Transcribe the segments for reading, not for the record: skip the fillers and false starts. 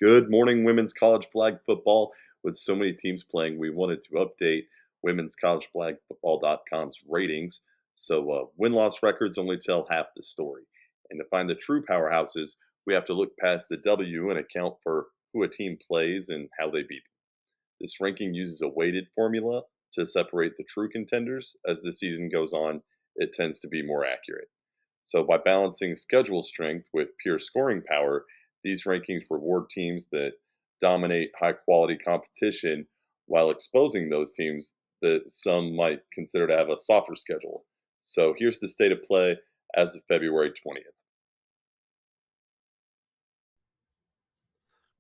Good morning, women's college flag football. With so many teams playing, we wanted to update women's college flag football.com's ratings. So win-loss records only tell half the story. And to find the true powerhouses, we have to look past the W and account for who a team plays and how they beat them. This ranking uses a weighted formula to separate the true contenders. As the season goes on, it tends to be more accurate. So, by balancing schedule strength with pure scoring power, these rankings reward teams that dominate high quality competition while exposing those teams that some might consider to have a softer schedule. So, here's the state of play as of February 20th.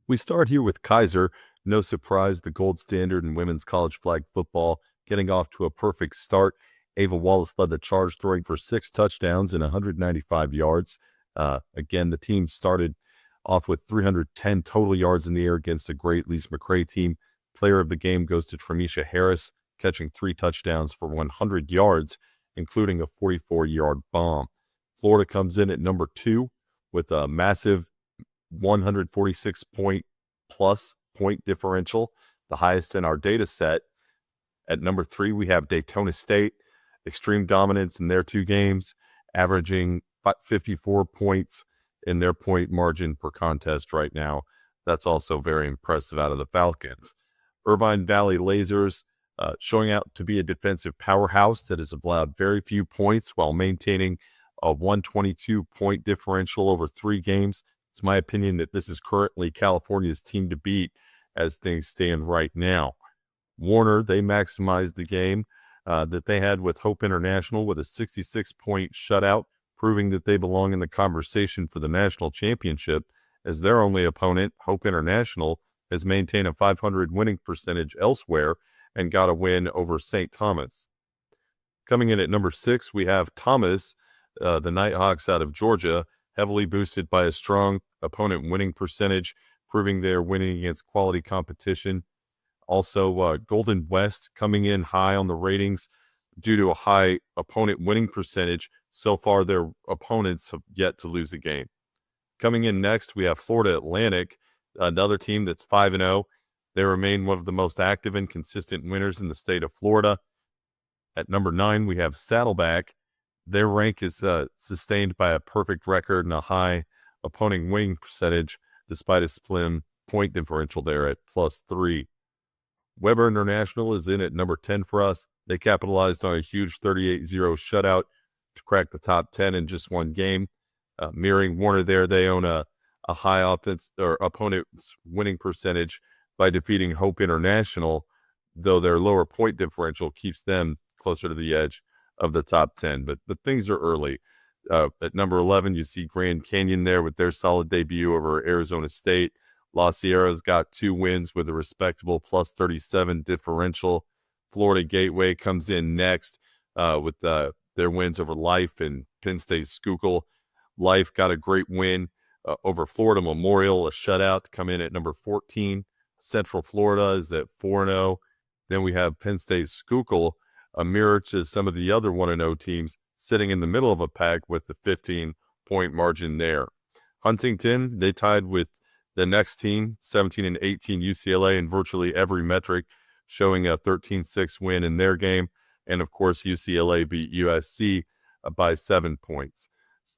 We start here with Kaiser. No surprise, the gold standard in women's college flag football, getting off to a perfect start. Ava Wallace led the charge, throwing for 6 touchdowns and 195 yards. Again, the team started off with 310 total yards in the air against a great Lisa McCray team. Player of the game goes to Tremisha Harris, catching 3 touchdowns for 100 yards, including a 44-yard bomb. Florida comes in at number 2 with a massive 146 point plus point differential, the highest in our data set. At number 3, we have Daytona State, extreme dominance in their 2 games, averaging 54 points in their point margin per contest right now. That's also very impressive out of the Falcons. Irvine Valley Lasers showing out to be a defensive powerhouse that has allowed very few points while maintaining a 122 point differential over 3 games. It's my opinion that this is currently California's team to beat as things stand right now. Warner, they maximized the game that they had with Hope International with a 66-point shutout, proving that they belong in the conversation for the national championship, as their only opponent, Hope International, has maintained a 500 winning percentage elsewhere and got a win over St. Thomas. Coming in at number 6, we have Thomas, the Nighthawks out of Georgia, heavily boosted by a strong opponent winning percentage, proving they're winning against quality competition. Also, Golden West coming in high on the ratings due to a high opponent winning percentage. So far, their opponents have yet to lose a game. Coming in next, we have Florida Atlantic, another team that's 5-0. They remain one of the most active and consistent winners in the state of Florida. At number 9, we have Saddleback. Their rank is sustained by a perfect record and a high opponent winning percentage, despite a slim point differential there at +3. Weber International is in at number 10 for us. They capitalized on a huge 38-0 shutout to crack the top 10 in just 1 game. Mirroring Warner there, they own a high offense or opponent's winning percentage by defeating Hope International, though their lower point differential keeps them closer to the edge of the top 10. But things are early. At number 11, you see Grand Canyon there with their solid debut over Arizona State. La Sierra's got 2 wins with a respectable +37 differential. Florida Gateway comes in next with their wins over Life and Penn State Schuylkill. Life got a great win over Florida Memorial, a shutout, to come in at number 14. Central Florida is at 4-0. Then we have Penn State Schuylkill, a mirror to some of the other 1-0 teams, sitting in the middle of a pack with the 15-point margin there. Huntington, they tied with the next team, 17-18 UCLA in virtually every metric, showing a 13-6 win in their game. And, of course, UCLA beat USC by 7 points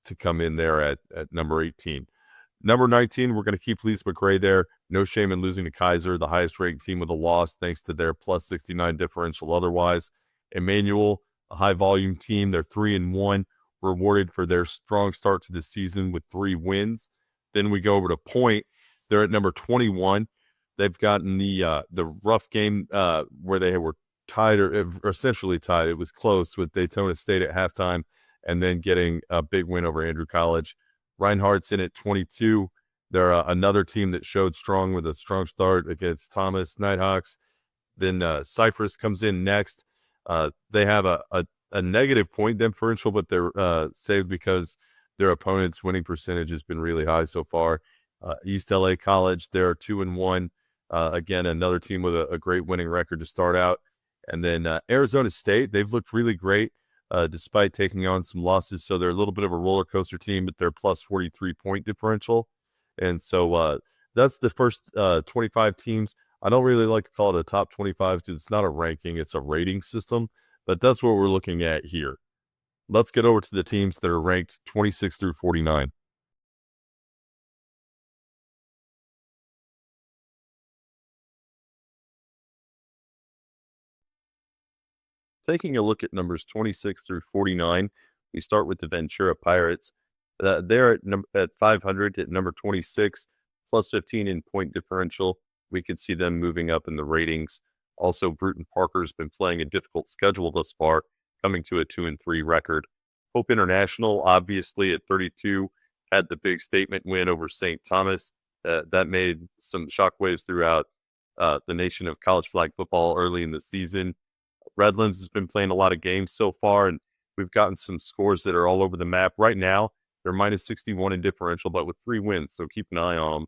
to come in there at number 18. Number 19, we're going to keep Lisa McCray there. No shame in losing to Kaiser, the highest-ranked team with a loss, thanks to their +69 differential otherwise. Emmanuel, a high-volume team, they're 3-1, rewarded for their strong start to the season with 3 wins. Then we go over to Point. They're at number 21. They've gotten the rough game where they were tied or essentially tied. It was close with Daytona State at halftime and then getting a big win over Andrew College. Reinhardt's in at 22. They're another team that showed strong with a strong start against Thomas Nighthawks. Then Cypress comes in next. They have a negative point differential, but they're saved because their opponent's winning percentage has been really high so far. East LA College, they're 2-1. Again, another team with a great winning record to start out. And then Arizona State, they've looked really great despite taking on some losses. So they're a little bit of a roller coaster team, but they're +43 point differential. And so that's the first 25 teams. I don't really like to call it a top 25 because it's not a ranking, it's a rating system, but that's what we're looking at here. Let's get over to the teams that are ranked 26 through 49. Taking a look at numbers 26 through 49, we start with the Ventura Pirates. They're at 500 at number 26, plus 15 in point differential. We could see them moving up in the ratings. Also, Bruton Parker's been playing a difficult schedule thus far, coming to a 2-3 record. Hope International, obviously at 32, had the big statement win over St. Thomas. That made some shockwaves throughout the nation of college flag football early in the season. Redlands has been playing a lot of games so far, and we've gotten some scores that are all over the map. Right now, they're minus 61 in differential, but with 3 wins, so keep an eye on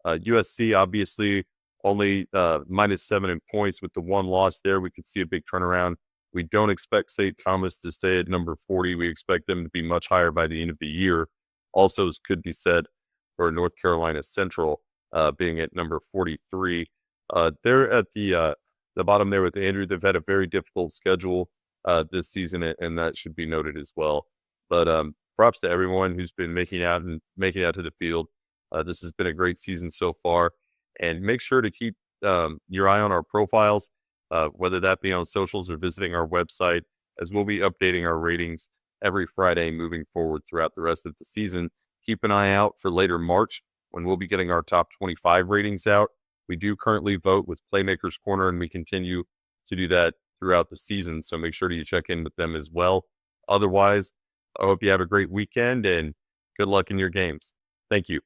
them. USC, obviously, only minus 7 in points. With the one loss there, we could see a big turnaround. We don't expect St. Thomas to stay at number 40. We expect them to be much higher by the end of the year. Also, as could be said for North Carolina Central being at number 43. They're at the bottom there with Andrew. They've had a very difficult schedule this season, and that should be noted as well. But props to everyone who's been making out to the field. This has been a great season so far, and make sure to keep your eye on our profiles, whether that be on socials or visiting our website, as we'll be updating our ratings every Friday moving forward throughout the rest of the season. Keep an eye out for later March when we'll be getting our top 25 ratings out. We do currently vote with Playmakers Corner, and we continue to do that throughout the season. So make sure to check in with them as well. Otherwise, I hope you have a great weekend and good luck in your games. Thank you.